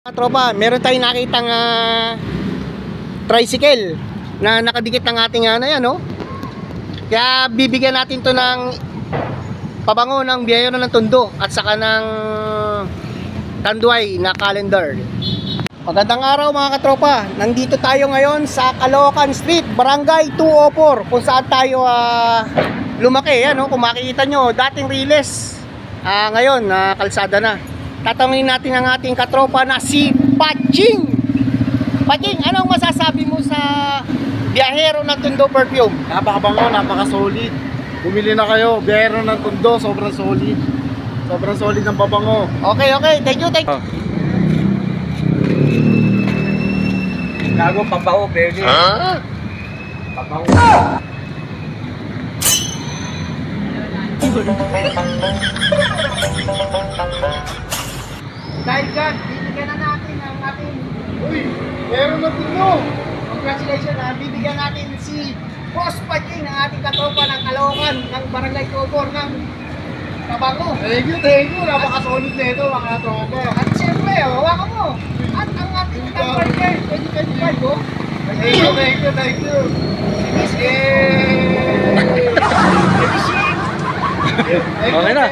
Mga tropa, meron tayong nakitang tricycle na nakadikit ng ating yan, no? Kaya bibigyan natin to ng pabango ng biyahero ng Tondo at saka ng Tanduay na calendar. Magandang araw mga katropa. Nandito tayo ngayon sa Caloocan Street, Barangay 204, kung saan tayo lumaki, no? Kung makikita nyo, dating Riles, ngayon kalsada na. Tatanungin natin ang ating katropa na si Paching. Paching, anong masasabi mo sa biyahero ng Tondo perfume? Napakabango, napaka-solid. Bumili na kayo, biyahero ng Tondo, sobrang solid. Sobrang solid ng pabango. Okay, thank you. Gago, pabango, baby. Pabango. Dahil dyan, bibigyan na natin ang ating... Uy, biyahero ng Tondo. Congratulations, bibigyan natin si Boss Paching ng ating katropa ng Caloocan ng Barangay 204 ng pabango. Thank you. Napaka-solid na ito, mga tropa. At siyempre, hawakan mo. At ang ating Tanduay 2025, oh. Thank you. Yay! Okay na.